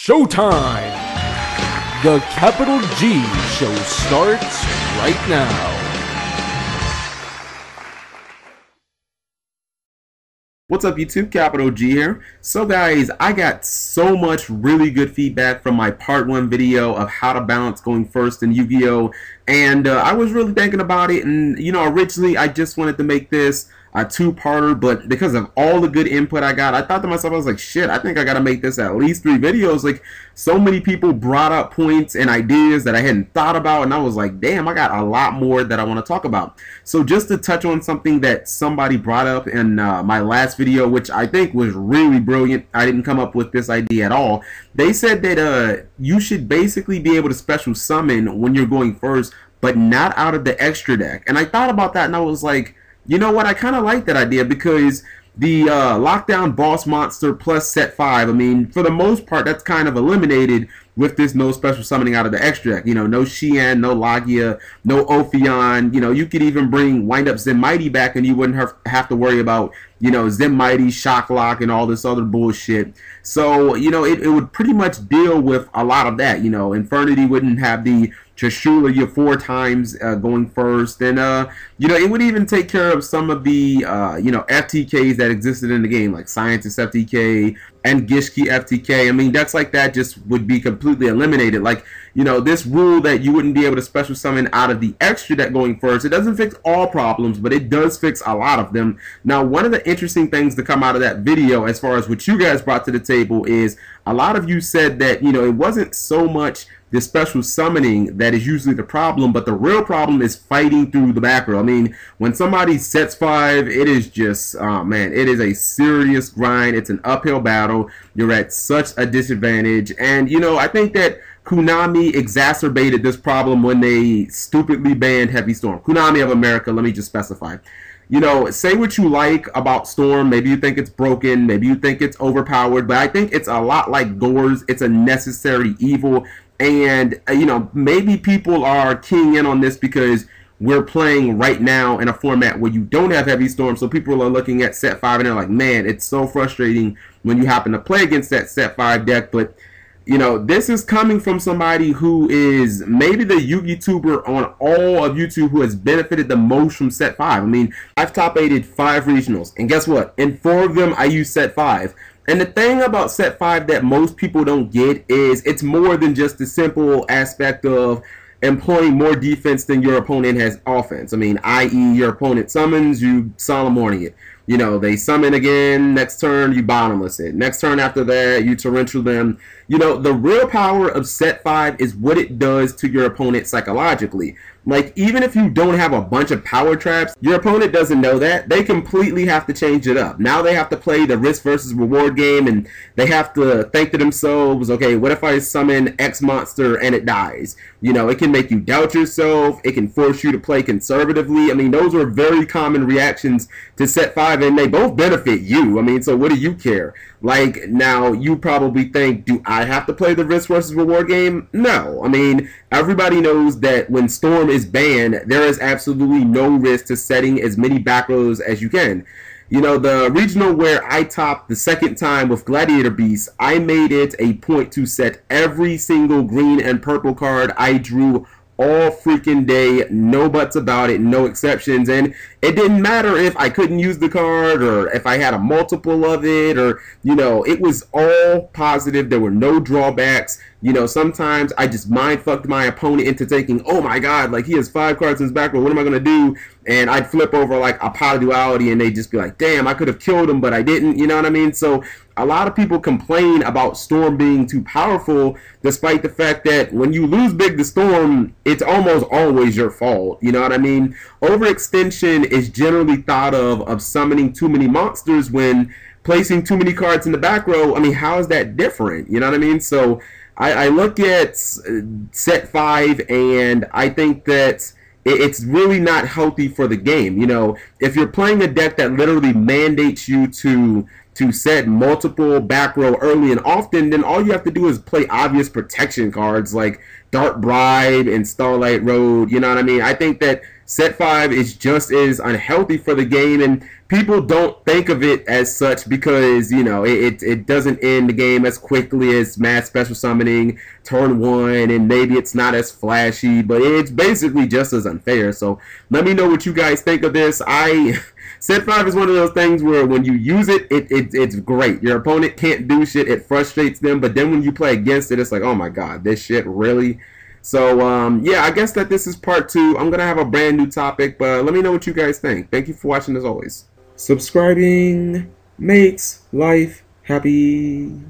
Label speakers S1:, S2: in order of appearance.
S1: Showtime! The Capital G Show starts right now.
S2: What's up YouTube, Capital G here. So guys, I got so much really good feedback from my part 1 video of how to balance going first in Yu-Gi-Oh! And I was really thinking about it, and you know, originally I just wanted to make this a 2-parter, but because of all the good input I got, I thought to myself, I was like, shit, I think I gotta make this at least 3 videos. Like, so many people brought up points and ideas that I hadn't thought about, and I was like, damn, I got a lot more that I want to talk about. So just to touch on something that somebody brought up in my last video, which I think was really brilliant, I didn't come up with this idea at all. They said that you should basically be able to special summon when you're going first, but not out of the extra deck. And I thought about that and I was like, you know what, I kind of like that idea, because the lockdown boss monster plus set 5, I mean, for the most part, that's kind of eliminated with this no special summoning out of the extra deck. You know, no Xian, no Lagia, no Ophion. You know, you could even bring Wind Up Zen Mighty back and you wouldn't have to worry about, you know, Zen Mighty, Shock Lock, and all this other bullshit. So, you know, it would pretty much deal with a lot of that. You know, Infernity wouldn't have the Trishula you 4 times going first, and you know, it would even take care of some of the you know, FTKs that existed in the game, like Scientist FTK and Gishki FTK. I mean, decks like that just would be completely eliminated. Like, you know, this rule that you wouldn't be able to special summon out of the extra deck going first, it doesn't fix all problems, but it does fix a lot of them. Now, one of the interesting things to come out of that video, as far as what you guys brought to the table, is a lot of you said that, you know, it wasn't so much the special summoning that is usually the problem, but the real problem is fighting through the back row. I mean, when somebody sets 5, it is just, oh man, it is a serious grind. It's an uphill battle. You're at such a disadvantage. And, you know, I think that Konami exacerbated this problem when they stupidly banned Heavy Storm. Konami of America, let me just specify. You know, say what you like about Storm. Maybe you think it's broken. Maybe you think it's overpowered. But I think it's a lot like Gores. It's a necessary evil. And, you know, maybe people are keying in on this because we're playing right now in a format where you don't have Heavy Storm. So people are looking at set 5 and they're like, man, it's so frustrating when you happen to play against that set 5 deck. But, you know, this is coming from somebody who is maybe the YouTuber on all of YouTube who has benefited the most from set 5. I mean, I've top 8'd 5 regionals. And guess what? In 4 of them, I use set 5. And the thing about set 5 that most people don't get is it's more than just the simple aspect of employing more defense than your opponent has offense. I mean, i.e. your opponent summons, you Solemn Warning it. You know, they summon again, next turn you Bottomless it. Next turn after that, you Torrential them. You know, the real power of set 5 is what it does to your opponent psychologically. Like, even if you don't have a bunch of power traps, your opponent doesn't know that. They completely have to change it up. Now they have to play the risk versus reward game, and they have to think to themselves, okay, what if I summon X monster and it dies? You know, it can make you doubt yourself. It can force you to play conservatively. I mean, those are very common reactions to set 5, and they both benefit you. I mean, so what do you care? Like, now, you probably think, do I have to play the risk versus reward game? No. I mean, everybody knows that when Storm is banned, there is absolutely no risk to setting as many back rows as you can. You know, the regional where I topped the 2nd time with Gladiator Beast, I made it a point to set every single green and purple card I drew all freaking day, no buts about it, no exceptions. And it didn't matter if I couldn't use the card or if I had a multiple of it, or, you know, it was all positive. There were no drawbacks. You know, sometimes I just mind-fucked my opponent into thinking, oh my god, like, he has 5 cards in his back row, what am I going to do? And I'd flip over like a pot of duality and they'd just be like, damn, I could have killed him, but I didn't, you know what I mean? So a lot of people complain about Storm being too powerful, despite the fact that when you lose big to Storm, it's almost always your fault, you know what I mean? Overextension is generally thought of summoning too many monsters when placing too many cards in the back row. I mean, how is that different? You know what I mean? So I look at set 5 and I think that it's really not healthy for the game. You know, if you're playing a deck that literally mandates you to set multiple back row early and often, then all you have to do is play obvious protection cards like Dark Bribe and Starlight Road. You know what I mean? I think that Set 5 is just as unhealthy for the game, and people don't think of it as such because, you know, it doesn't end the game as quickly as Mass Special Summoning, Turn 1, and maybe it's not as flashy, but it's basically just as unfair. So let me know what you guys think of this. Set 5 is one of those things where when you use it, it's great. Your opponent can't do shit. It frustrates them. But then when you play against it, it's like, oh my god, this shit really? So, yeah, I guess that this is part 2. I'm going to have a brand new topic, but let me know what you guys think. Thank you for watching as always. Subscribing makes life happy.